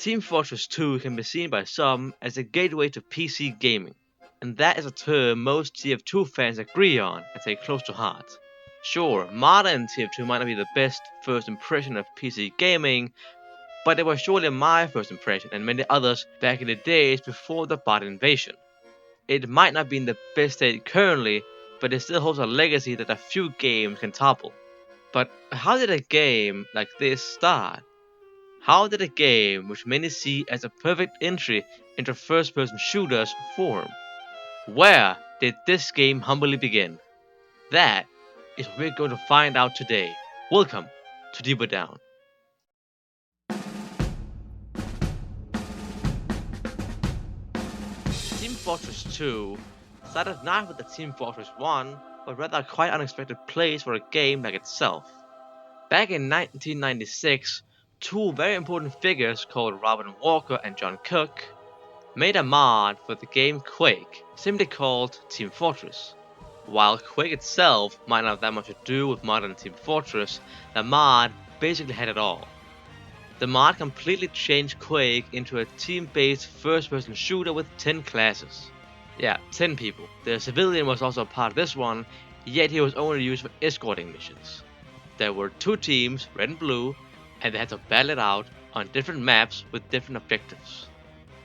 Team Fortress 2 can be seen by some as a gateway to PC gaming, and that is a term most TF2 fans agree on and take close to heart. Sure, modern TF2 might not be the best first impression of PC gaming, but it was surely my first impression and many others back in the days before the bot invasion. It might not be in the best state currently, but it still holds a legacy that a few games can topple. But how did a game like this start? How did a game which many see as a perfect entry into first-person shooters form? Where did this game humbly begin? That is what we're going to find out today. Welcome to Deeper Down. Team Fortress 2 started not with the Team Fortress 1, but rather a quite unexpected place for a game like itself. Back in 1996, two very important figures called Robin Walker and John Cook made a mod for the game Quake, simply called Team Fortress. While Quake itself might not have that much to do with modern Team Fortress, the mod basically had it all. The mod completely changed Quake into a team-based first-person shooter with 10 classes. Yeah, 10 people. The civilian was also a part of this one, yet he was only used for escorting missions. There were two teams, red and blue, and they had to battle it out on different maps with different objectives.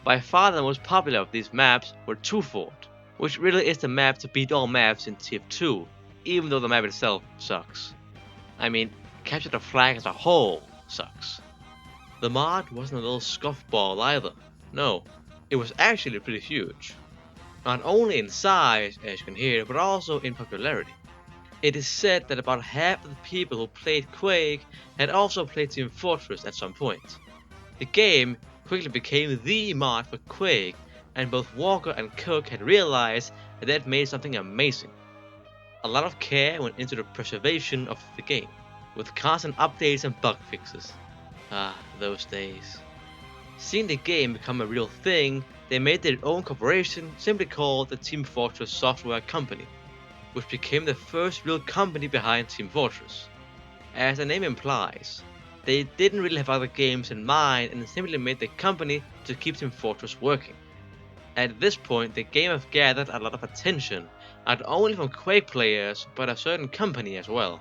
By far the most popular of these maps were Two Fort, which really is the map to beat all maps in TF2, even though the map itself sucks. I mean, Capture the Flag as a whole sucks. The mod wasn't a little scuffball either. No, it was actually pretty huge. Not only in size, as you can hear, but also in popularity. It is said that about half of the people who played Quake had also played Team Fortress at some point. The game quickly became the mod for Quake, and both Walker and Cook had realized that they had made something amazing. A lot of care went into the preservation of the game, with constant updates and bug fixes. Ah, those days. Seeing the game become a real thing, they made their own corporation simply called the Team Fortress Software Company, which became the first real company behind Team Fortress. As the name implies, they didn't really have other games in mind and simply made the company to keep Team Fortress working. At this point, the game have gathered a lot of attention, not only from Quake players, but a certain company as well.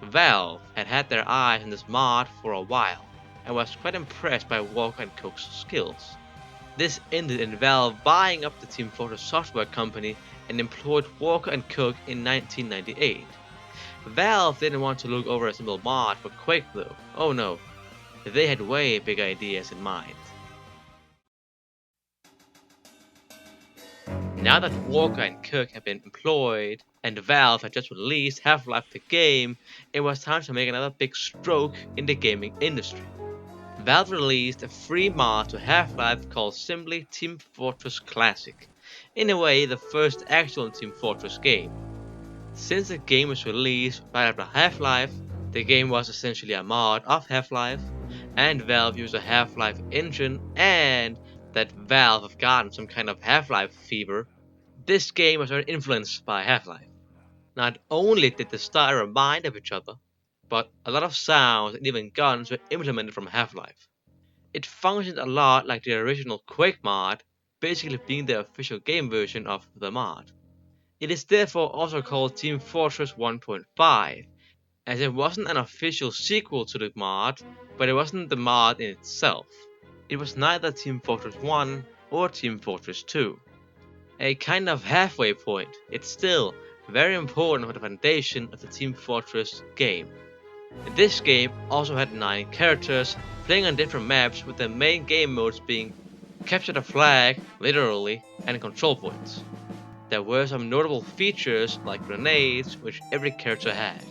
Valve had their eyes on this mod for a while, and was quite impressed by Walker and Cook's skills. This ended in Valve buying up the Team Fortress Software Company and employed Walker and Cook in 1998. Valve didn't want to look over a simple mod for Quake though. Oh no, they had way big ideas in mind. Now that Walker and Cook had been employed, and Valve had just released Half-Life the game, it was time to make another big stroke in the gaming industry. Valve released a free mod to Half-Life called simply Team Fortress Classic, in a way the first actual Team Fortress game. Since the game was released right after Half-Life, the game was essentially a mod of Half-Life, and Valve used a Half-Life engine, and that Valve have gotten some kind of Half-Life fever, this game was very influenced by Half-Life. Not only did the style remind of each other, but a lot of sounds and even guns were implemented from Half-Life. It functioned a lot like the original Quake mod, basically being the official game version of the mod. It is therefore also called Team Fortress 1.5, as it wasn't an official sequel to the mod, but it wasn't the mod in itself. It was neither Team Fortress 1 or Team Fortress 2. A kind of halfway point, it's still very important for the foundation of the Team Fortress game. This game also had 9 characters playing on different maps, with the main game modes being Capture the Flag, literally, and control points. There were some notable features like grenades, which every character had.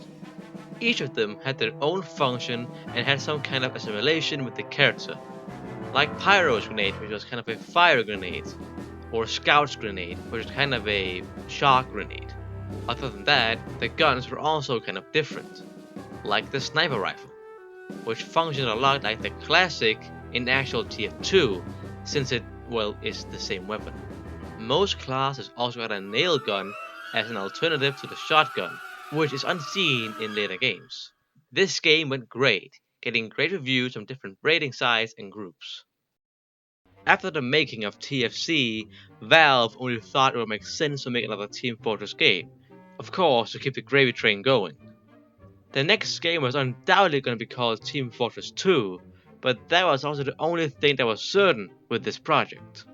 Each of them had their own function and had some kind of assimilation with the character, like Pyro's grenade, which was kind of a fire grenade, or Scout's grenade, which was kind of a shock grenade. Other than that, the guns were also kind of different, like the sniper rifle, which functioned a lot like the classic in actual TF2, since it, well, is the same weapon. Most classes also had a nail gun as an alternative to the shotgun, which is unseen in later games. This game went great, getting great reviews from different rating sites and groups. After the making of TFC, Valve only thought it would make sense to make another Team Fortress game, of course to keep the gravy train going. The next game was undoubtedly going to be called Team Fortress 2, but that was also the only thing that was certain with this project.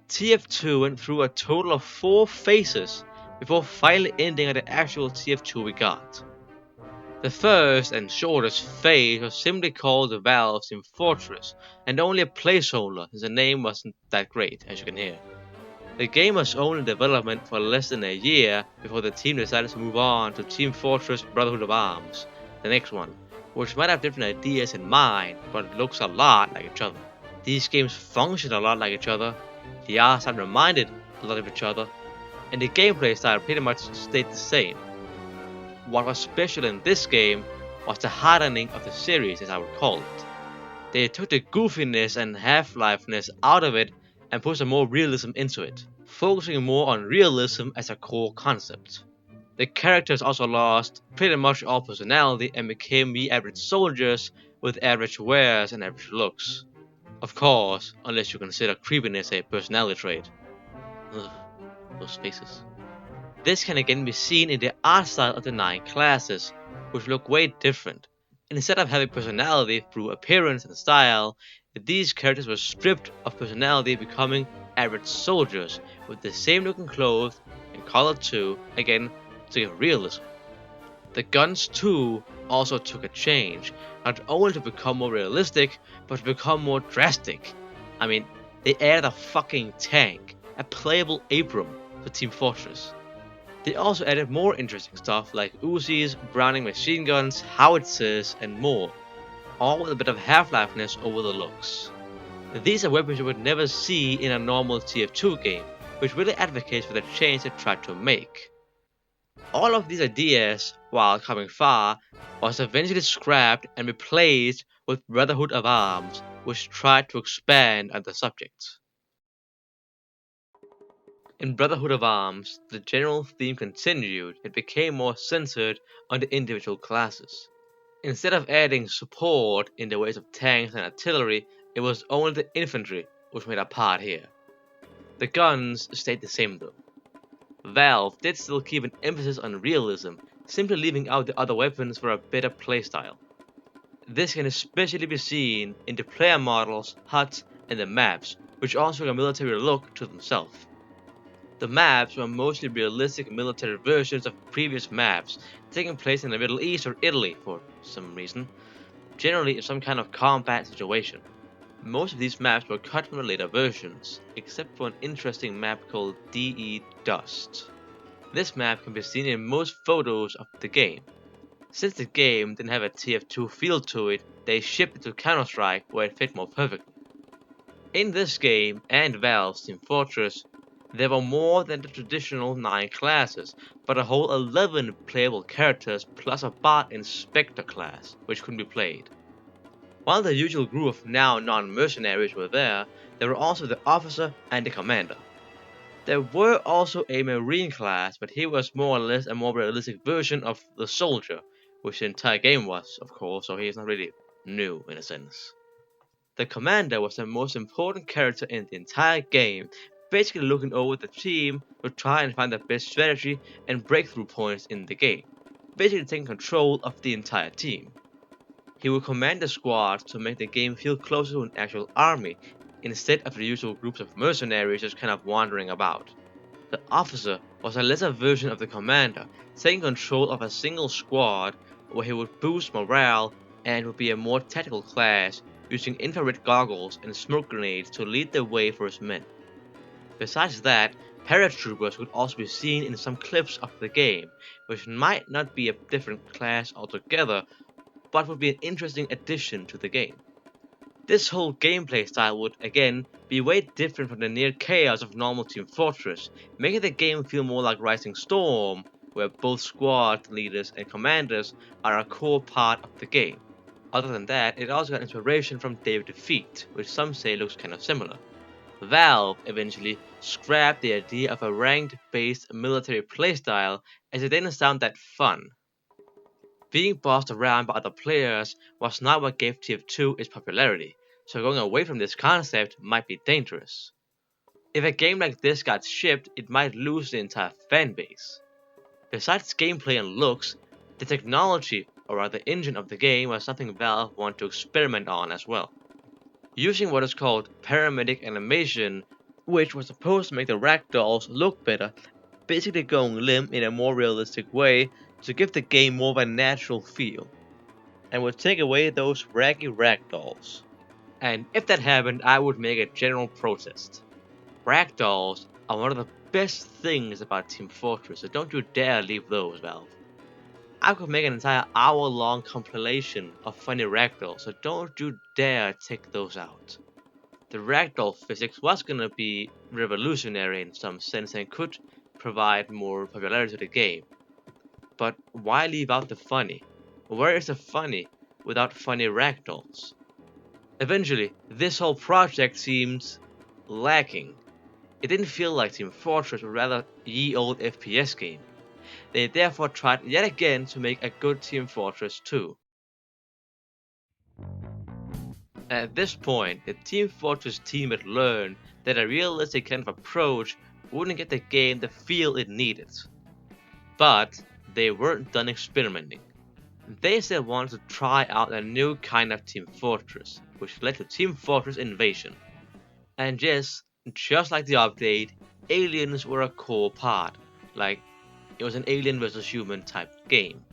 TF2 went through a total of 4 phases before finally ending at the actual TF2 we got. The first and shortest phase was simply called the Valve Team Fortress, and only a placeholder since the name wasn't that great, as you can hear. The game was only in development for less than a year before the team decided to move on to Team Fortress Brotherhood of Arms, the next one, which might have different ideas in mind, but looks a lot like each other. These games function a lot like each other, the art style reminded a lot of each other, and the gameplay style pretty much stayed the same. What was special in this game was the hardening of the series, as I would call it. They took the goofiness and half-lifeness out of it and put some more realism into it, focusing more on realism as a core concept. The characters also lost pretty much all personality and became the average soldiers with average wares and average looks. Of course, unless you consider creepiness a personality trait. Ugh, those faces. This can again be seen in the art style of the 9 classes, which look way different. Instead of having personality through appearance and style, these characters were stripped of personality, becoming average soldiers with the same looking clothes and color too, again to give realism. The guns too also took a change, not only to become more realistic, but to become more drastic. I mean, they added a fucking tank, a playable Abram, to Team Fortress. They also added more interesting stuff like Uzis, Browning machine guns, howitzers, and more, all with a bit of half-lifeness over the looks. These are weapons you would never see in a normal TF2 game, which really advocates for the change they tried to make. All of these ideas, while coming far, was eventually scrapped and replaced with Brotherhood of Arms, which tried to expand on the subject. In Brotherhood of Arms, the general theme continued, it became more centered on the individual classes. Instead of adding support in the ways of tanks and artillery, it was only the infantry which made a part here. The guns stayed the same though. Valve did still keep an emphasis on realism, simply leaving out the other weapons for a better playstyle. This can especially be seen in the player models, HUDs, and the maps, which also have a military look to themselves. The maps were mostly realistic military versions of previous maps, taking place in the Middle East or Italy for some reason, generally in some kind of combat situation. Most of these maps were cut from the later versions, except for an interesting map called DE Dust. This map can be seen in most photos of the game. Since the game didn't have a TF2 feel to it, they shipped it to Counter-Strike where it fit more perfectly. In this game and Valve's Team Fortress, there were more than the traditional 9 classes, but a whole 11 playable characters plus a bot Inspector class, which could be played. While the usual group of now non-mercenaries were there were also the officer and the commander. There were also a marine class, but he was more or less a more realistic version of the soldier, which the entire game was, of course, so he is not really new in a sense. The commander was the most important character in the entire game, basically looking over the team to try and find the best strategy and breakthrough points in the game, basically taking control of the entire team. He would command the squads to make the game feel closer to an actual army, instead of the usual groups of mercenaries just kind of wandering about. The officer was a lesser version of the commander, taking control of a single squad where he would boost morale and would be a more tactical class, using infrared goggles and smoke grenades to lead the way for his men. Besides that, paratroopers could also be seen in some clips of the game, which might not be a different class altogether, but would be an interesting addition to the game. This whole gameplay style would, again, be way different from the near chaos of normal Team Fortress, making the game feel more like Rising Storm, where both squad leaders and commanders are a core part of the game. Other than that, it also got inspiration from Day of Defeat, which some say looks kind of similar. Valve eventually scrapped the idea of a ranked-based military playstyle as it didn't sound that fun. Being bossed around by other players was not what gave TF2 its popularity, so going away from this concept might be dangerous. If a game like this got shipped, it might lose the entire fanbase. Besides gameplay and looks, the technology, or rather the engine of the game, was something Valve wanted to experiment on as well. Using what is called paramedic animation, which was supposed to make the ragdolls look better, basically going limp in a more realistic way to give the game more of a natural feel, and would take away those raggy ragdolls. And if that happened, I would make a general protest. Ragdolls are one of the best things about Team Fortress, so don't you dare leave those, Valve. I could make an entire hour-long compilation of funny ragdolls, so don't you dare take those out. The ragdoll physics was gonna be revolutionary in some sense and could provide more popularity to the game. But why leave out the funny? Where is the funny without funny ragdolls? Eventually, this whole project seemed lacking. It didn't feel like Team Fortress, but rather ye old FPS game. They therefore tried yet again to make a good Team Fortress 2. At this point, the Team Fortress team had learned that a realistic kind of approach wouldn't get the game the feel it needed. But they weren't done experimenting. They still wanted to try out a new kind of Team Fortress, which led to Team Fortress Invasion. And yes, just like the update, aliens were a core part, like it was an alien versus human type game.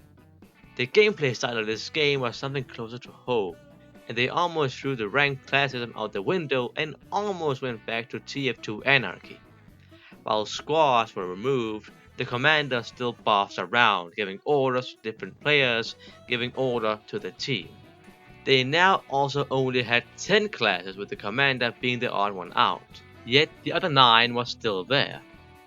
The gameplay style of this game was something closer to home, and they almost threw the ranked classism out the window and almost went back to TF2 anarchy. While squads were removed, the commander still bossed around, giving orders to different players, giving order to the team. They now also only had 10 classes, with the commander being the odd one out, yet the other 9 was still there,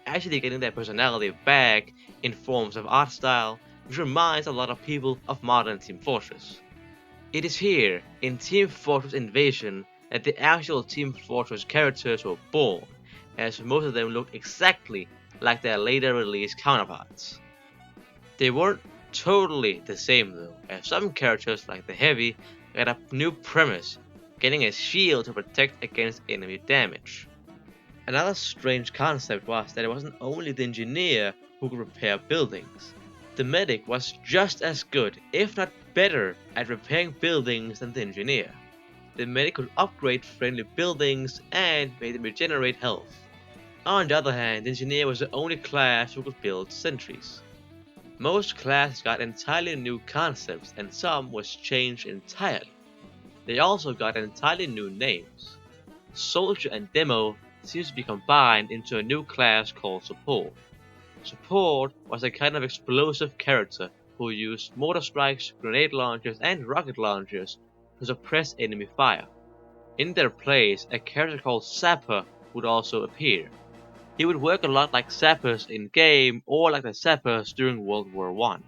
actually getting their personality back in forms of art style, which reminds a lot of people of modern Team Fortress. It is here, in Team Fortress Invasion, that the actual Team Fortress characters were born, as most of them looked exactly like their later released counterparts. They weren't totally the same though, as some characters like the Heavy got a new premise, getting a shield to protect against enemy damage. Another strange concept was that it wasn't only the engineer who could repair buildings. The medic was just as good, if not better, at repairing buildings than the engineer. The medic could upgrade friendly buildings and make them regenerate health. On the other hand, the engineer was the only class who could build sentries. Most classes got entirely new concepts and some was changed entirely. They also got entirely new names. Soldier and Demo seems to be combined into a new class called Support. Support was a kind of explosive character who used mortar strikes, grenade launchers, and rocket launchers to suppress enemy fire. In their place, a character called Sapper would also appear. He would work a lot like sappers in game or like the sappers during World War I.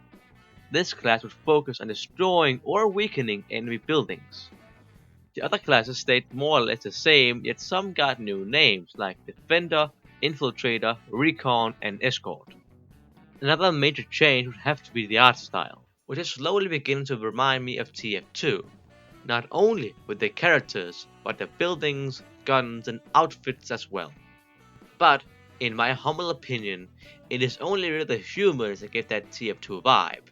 This class would focus on destroying or weakening enemy buildings. The other classes stayed more or less the same, yet some got new names like Defender, Infiltrator, Recon, and Escort. Another major change would have to be the art style, which is slowly beginning to remind me of TF2, not only with the characters, but the buildings, guns, and outfits as well. But, in my humble opinion, it is only really the humans that get that TF2 vibe.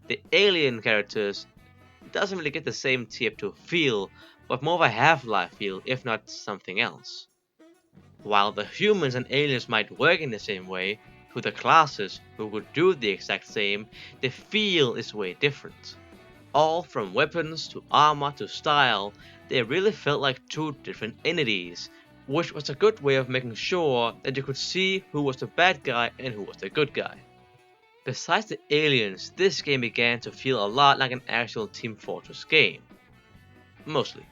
The alien characters doesn't really get the same TF2 feel, but more of a Half-Life feel, if not something else. While the humans and aliens might work in the same way, to the classes who could do the exact same, the feel is way different. All from weapons to armor to style, they really felt like two different entities, which was a good way of making sure that you could see who was the bad guy and who was the good guy. Besides the aliens, this game began to feel a lot like an actual Team Fortress game. Mostly.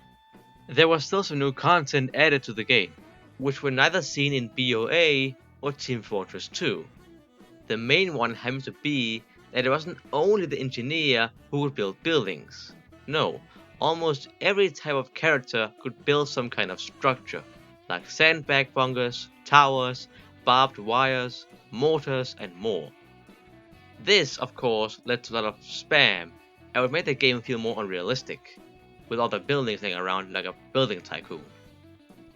There was still some new content added to the game, which were neither seen in BOA or Team Fortress 2. The main one having to be that it wasn't only the engineer who could build buildings. No, almost every type of character could build some kind of structure, like sandbag bunkers, towers, barbed wires, mortars, and more. This, of course, led to a lot of spam and would make the game feel more unrealistic. with all the buildings laying around like a building tycoon.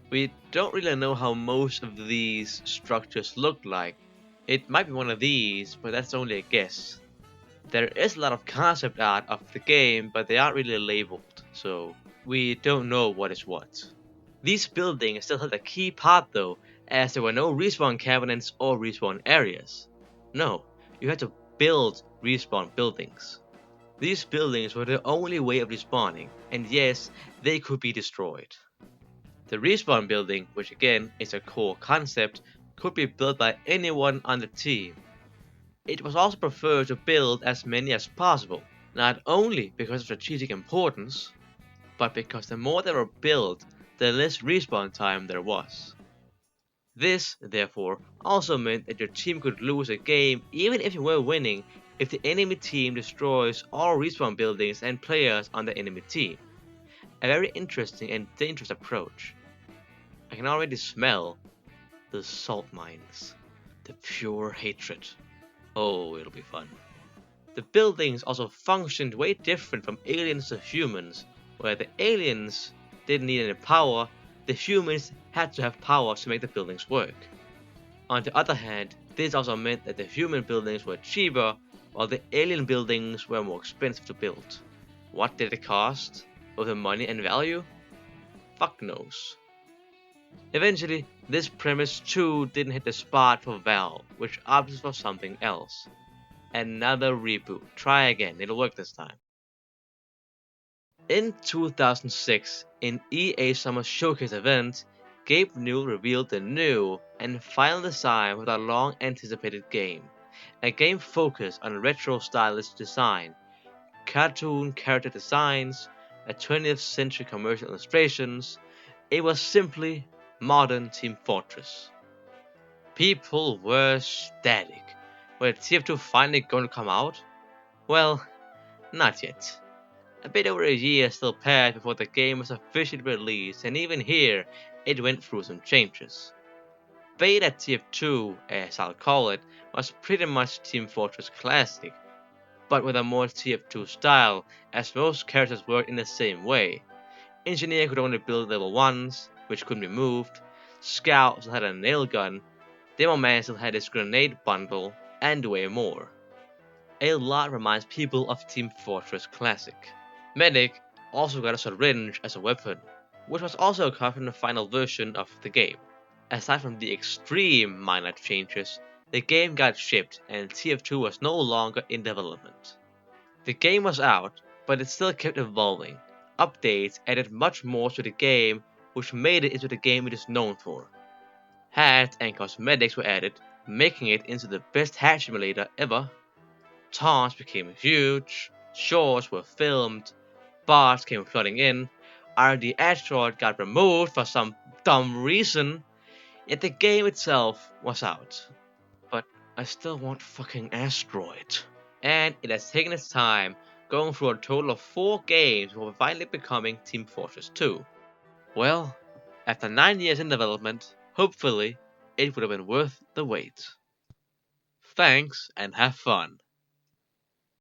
We don't really know how most of these structures look like. It might be one of these, but that's only a guess. There is a lot of concept art of the game, but they aren't really labeled, so we don't know what is what. These buildings still held a key part though, as there were no respawn cabinets or respawn areas. No, you had to build respawn buildings. These buildings were the only way of respawning, and yes, they could be destroyed. The respawn building, which again is a core concept, could be built by anyone on the team. It was also preferred to build as many as possible, not only because of strategic importance, but because the more they were built, the less respawn time there was. This, therefore, also meant that your team could lose a game even if you were winning if the enemy team destroys all respawn buildings and players on the enemy team. A very interesting and dangerous approach. I can already smell the salt mines, the pure hatred. Oh, it'll be fun. The buildings also functioned way different from aliens to humans, where the aliens didn't need any power, the humans had to have power to make the buildings work. On the other hand, this also meant that the human buildings were cheaper, while the alien buildings were more expensive to build. What did it cost? Both in money and value? Fuck knows. Eventually, this premise too didn't hit the spot for Valve, which opted for something else. Another reboot. Try again, it'll work this time. In 2006, in EA Summer Showcase event, Gabe Newell revealed the new and final design for the long anticipated game. A game focused on retro stylish design, cartoon character designs, a 20th century commercial illustrations. It was simply modern Team Fortress. People were static. Were TF2 finally going to come out? Well, not yet. A bit over a year still passed before the game was officially released, and even here, it went through some changes. Beta TF2, as I'll call it, was pretty much Team Fortress Classic, but with a more TF2 style, as most characters worked in the same way. Engineer could only build level 1s, which couldn't be moved, Scout still had a nail gun, Demo Man still had his grenade bundle, and way more. A lot reminds people of Team Fortress Classic. Medic also got a syringe as a weapon, which was also cut from the final version of the game. Aside from the extreme minor changes, the game got shipped and TF2 was no longer in development. The game was out, but it still kept evolving. Updates added much more to the game, which made it into the game it is known for. Hats and cosmetics were added, making it into the best hat simulator ever. Taunts became huge, shorts were filmed, bots came flooding in, RD Asteroid got removed for some dumb reason, yet the game itself was out. But I still want fucking Asteroid. And it has taken its time, going through a total of 4 games before finally becoming Team Fortress 2. Well, after 9 years in development, hopefully, it would have been worth the wait. Thanks and have fun.